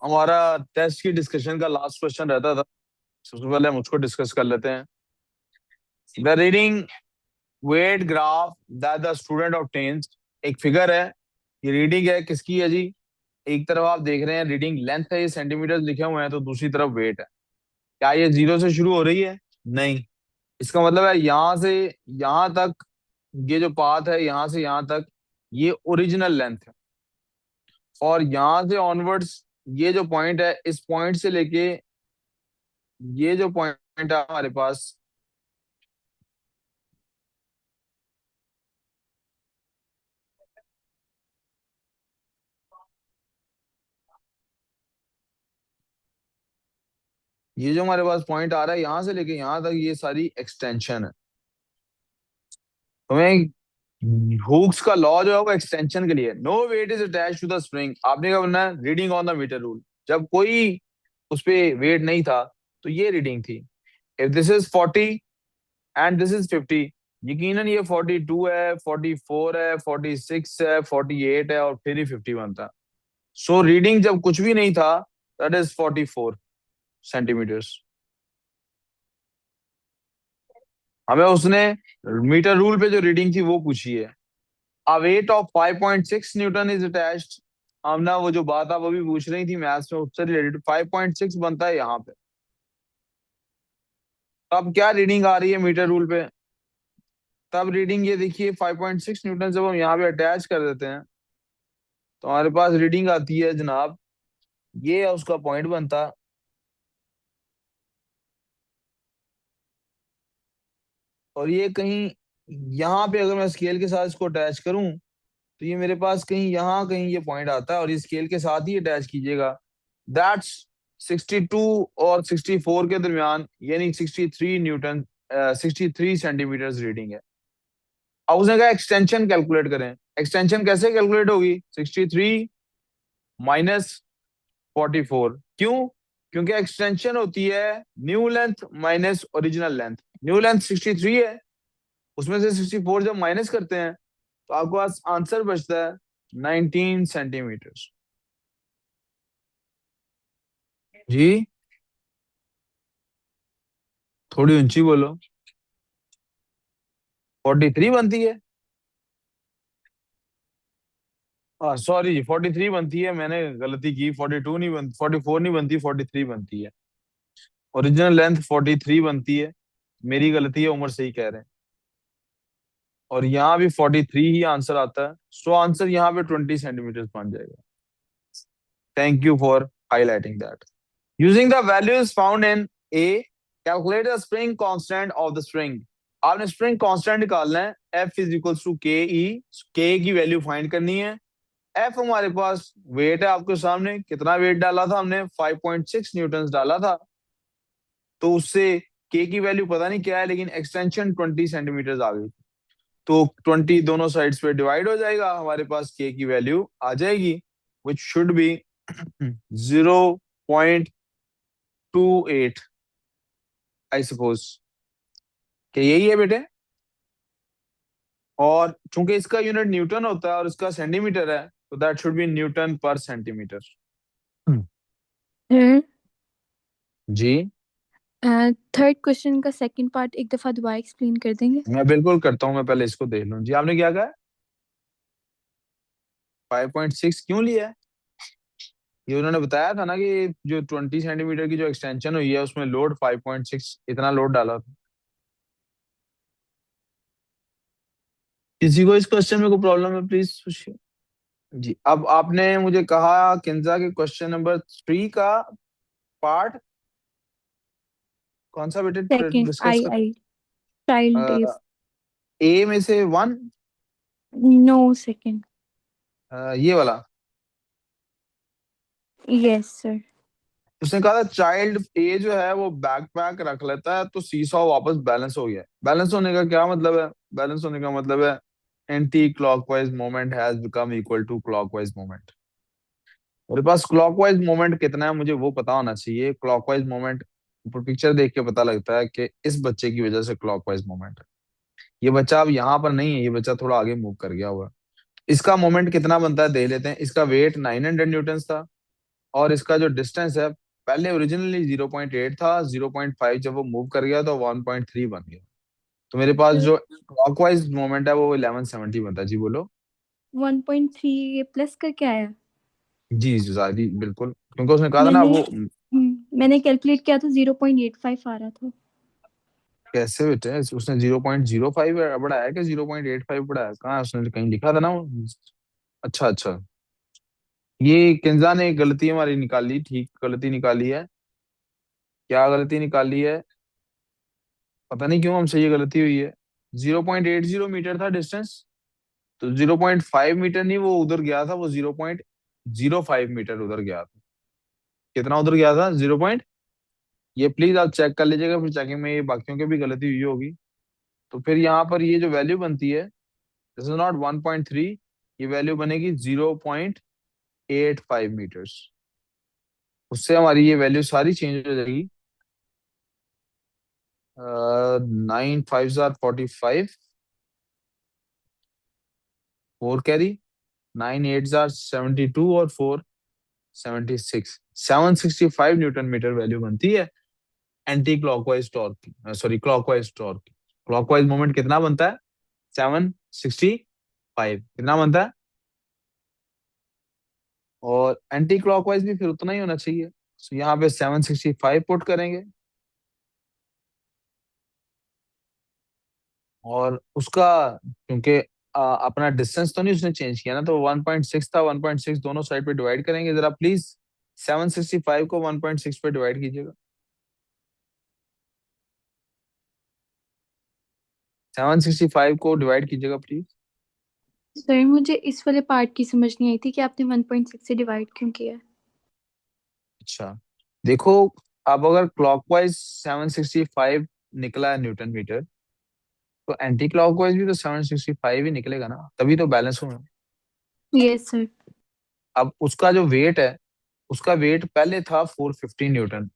हमारा टेस्ट की डिस्कशन का लास्ट क्वेश्चन रहता था। सबसे पहले हम उसको डिस्कस कर लेते हैं। The reading weight graph that the student obtains. एक फिगर है, ये रीडिंग है किसकी है जी। एक तरफ आप देख रहे हैं रीडिंग लेंथ है, ये सेंटीमीटर लिखे हुए हैं, तो दूसरी तरफ वेट है। क्या ये जीरो से शुरू हो रही है? नहीं। इसका मतलब है यहां से यहां तक, ये जो पाथ है यहां से यहां तक, ये ओरिजिनल लेंथ है। और यहां से ऑनवर्ड्स ये जो पॉइंट है, इस पॉइंट से लेके ये जो पॉइंट है हमारे पास, ये जो हमारे पास पॉइंट आ रहा है यहां से लेके यहां तक, ये सारी एक्सटेंशन है। हमें हुक्स का लॉ जो है वो एक्सटेंशन के लिए, no weight is attach to the spring. आपने क्या करना है? Reading on the meter rule. जब कोई उस पे वेट नहीं था तो ये रीडिंग थी। If this is 40 and this is 50, यकीनन ये 42 है, 44 है, 46 है, 48 है, और फिर ही 50 बनता। सो रीडिंग जब कुछ भी नहीं था, दैट इज 44 सेंटीमीटर्स। हमें उसने मीटर रूल पे जो रीडिंग थी वो पूछी है। A weight of 5.6 Newton is attached. हम ना वो जो बात आप अभी पूछ रही थी मैथ्स में, उससे रिलेटेड 5.6 बनता है यहाँ पे। तब क्या रीडिंग आ रही है मीटर रूल पे? तब रीडिंग ये देखिए 5.6 न्यूटन जब हम यहाँ पे अटैच कर देते हैं तो हमारे पास रीडिंग आती है जनाब, ये है उसका पॉइंट बनता। और ये कहीं यहाँ पे अगर मैं स्केल के साथ इसको अटैच करूं तो ये मेरे पास कहीं यहाँ कहीं ये पॉइंट आता है, और ये स्केल के साथ ही अटैच कीजिएगा। दैट्स 62 और 64 के दरमियान, यानी 63 न्यूटन, 63 सेंटीमीटर रीडिंग है। अब उसने कहा एक्सटेंशन कैलकुलेट करें। एक्सटेंशन कैसे कैलकुलेट होगी? 63 माइनस 44। क्यों? क्योंकि एक्सटेंशन होती है new length minus original length. New length 63 है, उसमें से 64 जब माइनस करते हैं तो आपके पास आंसर बचता है 19 सेंटीमीटर। जी, थोड़ी ऊंची बोलो। 43 बनती है। सॉरी जी, 43 बनती है, मैंने गलती की। 42 नहीं बनती, 44 नहीं बनती, 43 बनती है। ओरिजिनल लेंथ 43 बनती है। मेरी गलती है, उम्र सही कह रहे हैं। और यहाँ भी 43 ही आंसर आता है। सो आंसर यहाँ पे 20 सेंटीमीटर बन जाएगा। Thank you for highlighting that. Using the values found in A, calculate the spring constant of the spring. आपने स्प्रिंग कांस्टेंट निकालना है। एफ इज इक्वल टू के ई। के की वैल्यू फाइंड करनी है। एफ हमारे पास वेट है आपके सामने, कितना वेट डाला था हमने? 5.6 न्यूटन डाला था। तो उससे के की वैल्यू पता नहीं क्या है, लेकिन एक्सटेंशन 20 सेंटीमीटर आ गई। तो 20 दोनों साइड्स पे डिवाइड हो जाएगा, हमारे पास के की वैल्यू आ जाएगी, which should be 0.28, I suppose. क्या यही है बेटे? और चूंकि इसका यूनिट न्यूटन होता है और इसका सेंटीमीटर है, तो दैट शुड बी न्यूटन पर सेंटीमीटर। सर, जी, थर्ड क्वेश्चन का सेकंड पार्ट एक दफा दोबारा एक्सप्लेन कर देंगे? मैं बिल्कुल करता हूँ, मैं पहले इसको देख लूँ। जी, आपने क्या कहा? 5.6 क्यों लिया है? ये उन्होंने बताया था ना कि जो 20 सेंटीमीटर की जो एक्सटेंशन हुई है उसमें लोड 5.6 इतना लोड डाला था। किसी को इस क्वेश्चन में कोई प्रॉब्लम है, प्लीज पूछिए। जी, अब आपने मुझे कहा किंजा के क्वेश्चन नंबर 3 का पार्ट कौन सा बेटे सेकंड, डिस्कस आई कर? आई चाइल्ड इज। ए में से वन, नो, सेकंड। ये वाला। Yes sir. उसने कहा था चाइल्ड ए जो है वो बैकपैक रख लेता है तो सीसॉ वापस बैलेंस हो गया। बैलेंस होने का क्या मतलब है? बैलेंस होने का मतलब है anti clockwise moment has become equal to clockwise moment. मेरे पास क्लॉकवाइज मोमेंट कितना है मुझे वो पता होना चाहिए। क्लॉकवाइज मोमेंट ऊपर पिक्चर देख के पता लगता है कि इस बच्चे की वजह से क्लॉकवाइज मोमेंट है। ये बच्चा अब यहाँ पर नहीं है, ये बच्चा थोड़ा आगे मूव कर गया हुआ है। इसका मोमेंट कितना बनता है देख लेते हैं। इसका वेट 900 न्यूटन था, और इसका जो डिस्टेंस है, पहले ओरिजिनली 0.8 था, 0.5 जब वो मूव कर गया तो 1.3 बन गया। तो मेरे पास जो क्लॉकवाइज मोमेंट है वो 1170 बनता है। जी बोलो। 1.3 ये प्लस करके आया। जी जी बिल्कुल, क्योंकि उसने कहा था ना मैंने वो। मैंने कैलकुलेट किया तो 0.85 आ रहा था। कैसे बेटे, उसने 0.05 बढ़ाया कि 0.85 बढ़ाया, कहाँ उसने कहीं लिखा था ना वो। अच्छा अच्छा, ये किंजा ने एक गलती हमारी निकाली, ठीक गलती निकाली है। क्या गलती निकाली है, पता नहीं क्यों हमसे ये गलती हुई है। 0.80 मीटर था डिस्टेंस, तो 0.5 मीटर नहीं वो उधर गया था, वो 0.05 मीटर उधर गया था। कितना उधर गया था, 0 पॉइंट। ये प्लीज आप चेक कर लीजिएगा, फिर चेकिंग में ये बाकियों की भी गलती हुई होगी। तो फिर यहाँ पर ये जो वैल्यू बनती है, दिस इज नॉट 1.3, ये वैल्यू बनेगी 0.85 मीटर्स। उससे हमारी ये वैल्यू सारी चेंज हो जाएगी। 9 5 जार 45, 4 कैरी, 9 8 जार 72 और 4 76, 765 न्यूटन मीटर वैल्यू बनती है एंटी क्लॉकवाइज टॉर्क की, सॉरी क्लॉकवाइज टॉर्क की। क्लॉकवाइज मोमेंट कितना बनता है, 765 कितना बनता है। और एंटी क्लॉकवाइज भी फिर उतना ही होना चाहिए। So, यहाँ पे 765 पुट करेंगे, और उसका क्योंकि अपना डिस्टेंस तो नहीं उसने चेंज किया ना, तो 1.6 था, 1.6 दोनों साइड पे डिवाइड करेंगे जरा प्लीज। 765 को 1.6 पे डिवाइड कीजिएगा। 765 को डिवाइड कीजिएगा प्लीज। सर मुझे इस वाले पार्ट की समझ नहीं आई थी कि आपने 1.6 से डिवाइड क्यों किया। अच्छा, देखो, अब अगर क्लॉकवाइज 765 निकला है न्यूटन मीटर, तो एंटी क्लॉकवाइज भी तो 765 ही निकलेगा ना, तभी तो बैलेंस होगा। Yes sir. अब उसका जो वेट है, उसका वेट पहले था 450 न्यूटन,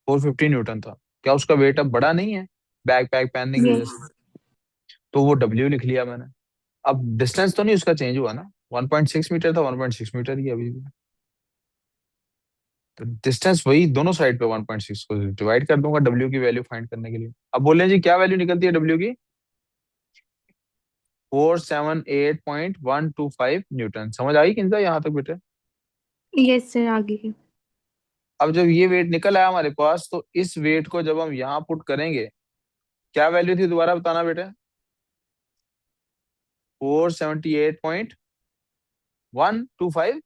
450 न्यूटन था। क्या उसका वेट अब बड़ा नहीं है बैग पैक पहनने की वजह यस। से? तो वो डब्ल्यू लिख लिया मैंने। अब डिस्टेंस तो नहीं उसका चेंज हुआ ना, 1.6 मीटर था, 1.6 मीटर ही है अभी भी। तो डिस्टेंस वही, दोनों साइड पे 1.6 को डिवाइड कर दूंगा डब्ल्यू की वैल्यू फाइंड करने के लिए। अब बोले जी क्या वैल्यू निकलती है डब्ल्यू की, 478.125 न्यूटन। समझ आई किंजा यहाँ तक बेटे? यस सर आगे। अब जब ये वेट निकल आया हमारे पास, तो इस वेट को जब हम यहाँ पुट करेंगे, क्या वैल्यू थी दोबारा बताना बेटे? 478.125,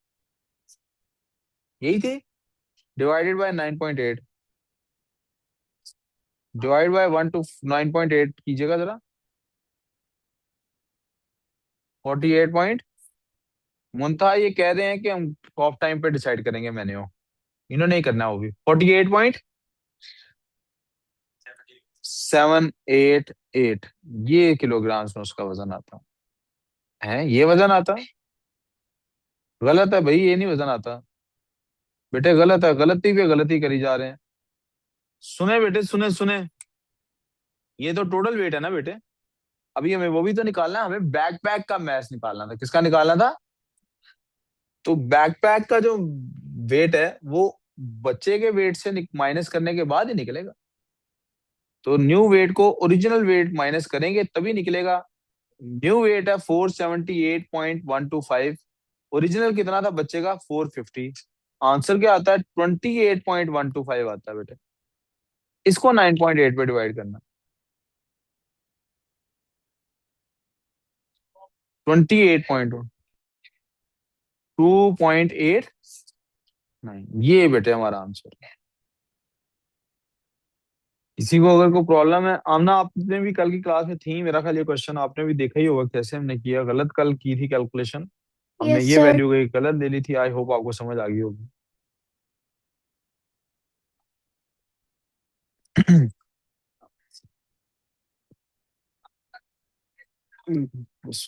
यही थी, divided by 9.8, divide by 1 to 9.8 कीजिएगा जरा। 48 पॉइंट, मुंतहा ये कह रहे हैं कि हम ऑफ टाइम पे डिसाइड करेंगे, मैंने हो, इन्होंने नहीं करना, वो भी 48.788, ये किलोग्राम्स में उसका वजन आता है, ये वजन आता है। गलत है भाई, ये नहीं वजन आता बेटे, गलत है, गलती पे गलती करी जा रहे हैं। सुने बेटे, सुने सुने, ये तो टोटल वेट है ना बेटे। अभी हमें वो भी तो निकालना है, हमें बैकपैक का मैच निकालना था। किसका निकालना था? तो बैकपैक का जो वेट है वो बच्चे के वेट से माइनस करने के बाद ही निकलेगा। तो न्यू वेट को ओरिजिनल वेट माइनस करेंगे तभी निकलेगा। न्यू वेट है 478.125, ओरिजिनल कितना था बच्चे का, 450। आंसर क्या आता है, 28.125 आता है बेटे। इसको 9.8 पे डिवाइड करना, 28.2.89, ये बेटे हमारा आंसर। किसी को अगर कोई प्रॉब्लम है, आमना आपने भी कल की क्लास में थी, मेरा ख्याल ये क्वेश्चन आपने भी देखा ही होगा कैसे हमने किया, गलत कल की थी कैलकुलेशन। हमने यस ये सर। वैल्यू गई गलत ले ली थी, आई होप आपको समझ आ गई होगी।